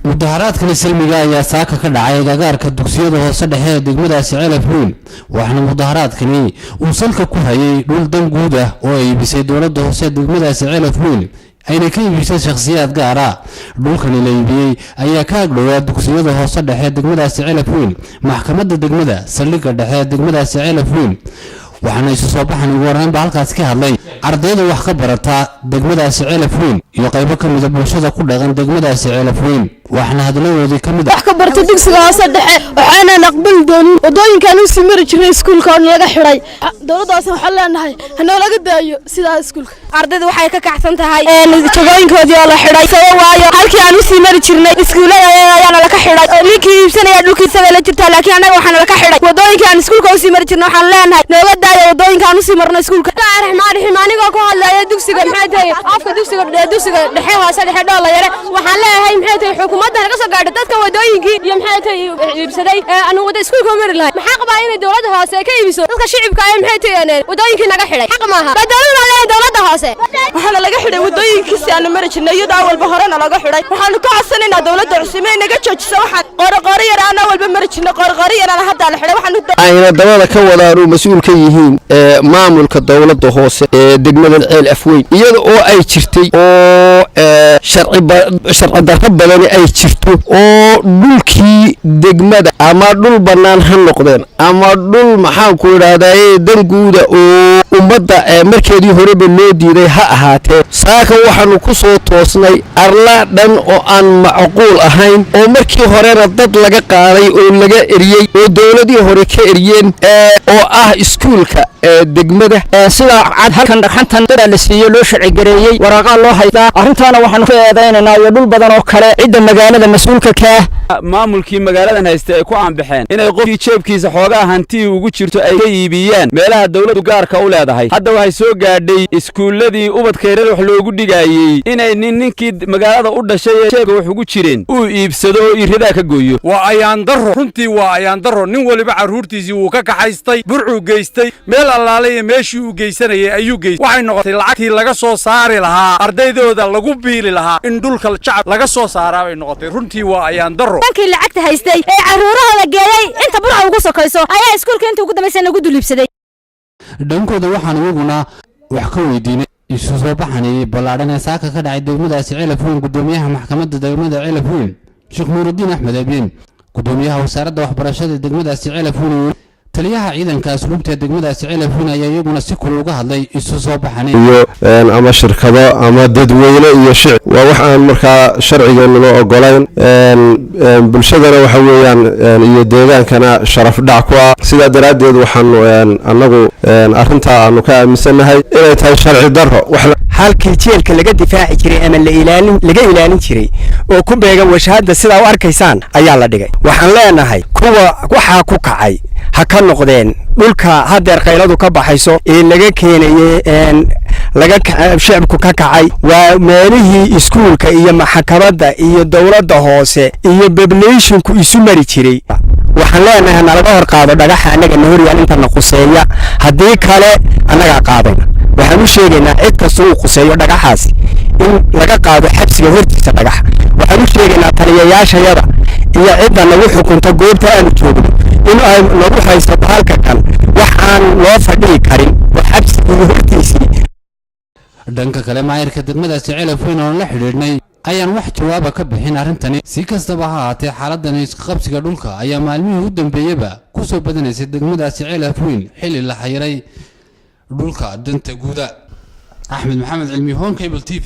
mudaharaadkan silmiga ayaa saaka ka dhacay agagaarka dugsiyada hoose dhexe ee degmadaasi Ceelaf Weyn waxaana mudaharaadkani uu salka ku hayay dhul dan guud ah oo ay iibisay dowladda hoose degmadaasi Ceelaf Weyn ayna ka iibisay shakhsiyaad gaar ah dhulkan la iibiyay ayaa ka agdhowaa dugsiyada hoose dhexe ee degmadaasi Ceelaf Weyn maxkamadda degmada saldhigga dhexe ee degmadaasi Ceelaf Weyn waxaana isu soo baxan ugu horeynba halkaas ka hadlay ardayda wax ka barata degmadaasi Ceelaf Weyn iyo qaybo ka mid ah bulshada ku dhaqan degmadaasi Ceelaf Weyn waxaana hadladoodii ka mid ah wax ka barta dugsiga hoose dhexe waxaana naqbal doonin wadooyinkan uu simir jiray iskuulka oo laga xiray dawladdaas waxa leenahay hanoo laga daayo sida iskuulka ardaydu waxay ka kacsan tahay jagooyinkoodii oo la xiray sabab waayo halkii aan u simir jirnay iskuulada ayaana la ka xiray ninkii iibsanaya dhulkiisa la jirta laakiin anaga waxaana la ka xiray wadooyinkan iskuulka u simir jirnay waxaan leenahay nooga daayo wadooyinkan u simirna iskuulka raxmaan aniga ku hadlaya dugsiga maxay tahay afka dugsiga dhexe hoose dhexe dhool yare waxaan leeyahay maxay tahay xukuumadda laga soo gaadhay dadka wadooyinkii iyo maxay tahay iibsaday anu wada iskuulka u mari lahay maxaa qabaa inay dawladda hoose ka iibiso dadka shicibka ay maxay tahay wadooyinkii naga xiray xaq maaha dawladda leeyahay dawladda hoose waxaana laga xiray wadooyinkii si aan mari jirnay iyada walba horena laga xiray waxaanu ka codsanaynaa dawladda cusub inay naga joojiso waxaan qorqor yar aan walba mari jirnay qorqor yar aan hadda la xiray waxaanu ayna dabada ka wadaan mas'uul ka yihiin maamulka dawladda hoose ee degmada Ceelaf Weyn iyada oo ay jirtay oo sharci darro badan ay jirto oo dhulkii degmada ama dhul banaan ha noqdeen ama dhul maxaan ku yiraahdaa dan guud oo ummadda markeedii horeba loo diiday ha ahaatee saaka waxaanu ku soo toosnay arla dhan oo aan macquul ahayn oo markii horena dad laga qaaday oo laga eriyay oo dawladii hore ka eriyeen oo ah iskuulka degmada sida cad halkan dhaqantan dad la siiyay loo sharci gareeyay waraaqo loo haysta arrintaana waxaanu ka eedeynaa iyo dhul badan oo kale cidda magaalada mas'uulka ka maamulkii magaaladan haysta ay ku aanbaxeen inay qofkii jeebkiisa xoogaa hanti ugu jirto ay ka iibiyaan meelaha dawladdu gaarka u leedahay hadda waxay soo gaadhay iskuuladii ubadkeerada wax loogu dhigayay inay ninkii magaalada u dhashay jeebka wax ugu jireen uu iibsado oo irida ka gooyo waa ayaan darro runtii waa ayaan darro nin waliba caruurtiisii uu ka kaxaystay burcu geystay meel allaale meeshii uu geysanayay ayuu geystay waxay noqotay lacagtii laga soo saari lahaa ardaydooda lagu biili lahaa in dhulka shacab laga soo saaraa bay noqotay runtii waa ayaan darro dhankii lacagta haystay ee caruurahooda geeyay inta burca ugu sokayso ayaa iskuulka inta ugu dambeysay lagu dulibsaday dhankooda waxaan iyaguna wax ka weydiinay isu soo baxanay ballaaran ee saaka ka dhacay degmadaasi Ceelaf Weyn gudoomiyaha maxkamadda degmada Ceelaf Weyn Sheekh Nuuruddin Axmed Abeen gudoomiyaha wasaaradda waxbarashada degmadaasi Ceelaf Weyn taliyaha ciidanka asluubta degmadaasi Ceelaf Weyn ayaa iyaguna si kul uga hadlay isu soo baxanay iyo ama shirkado ama dadweyne iyo shicib waa wax aan markaa sharcigeena loo ogolayn bulshadana waxa weeyaan iyo deegaankana sharaf dhac ku ah sida daraadeed waxaan anagu arinta aanu ka aaminsanahay inay tahay sharci darro halkii jeelka laga difaaci jiray ama laga ilaalin jiray oo ku beegan washahada sida u arkaysaan ayaa la dhigay waxaan leenahay kuwa waxa ku kacay ha ka noqdeen dhulka hadeer qayladu ka baxayso ee laga keenay laga shacabku ka kacay waa meelihii iskuulka iyo maxkamadda iyo dawladda hoose iyo populationku isu mari jiray waxaan leenahay nalaga hor qaado dhagaxa anaga nooriyaan inta na quseeya hadii kale anaga qaadayna waxaan u sheegaynaa cid kasta uu quseeyo dhagaxaasi in laga qaado xabsiga hortiisa dhagaxa waxaan u sheegaynaa taliyayaashayada iyo cidda nagu xukunta goobta aanu joogno in ay nagu haysato halka kan waxaan loo fadhii karin xabsiga hortiisii dhanka kale maayirka degmadaasi Ceelaf Weyn oo la xiriirnay ayaan wax jawaab ka bixin arintani si kastaba ha ahaatee xaaladdan iska qabsiga dhulka ayaa maalmihii u dambeeyayba ku soo badanaysay degmadaasi Ceelaf Weyn xilli la xayiray dhulka danta guuda Axmed Maxamed Cilmi Hoon Cable TV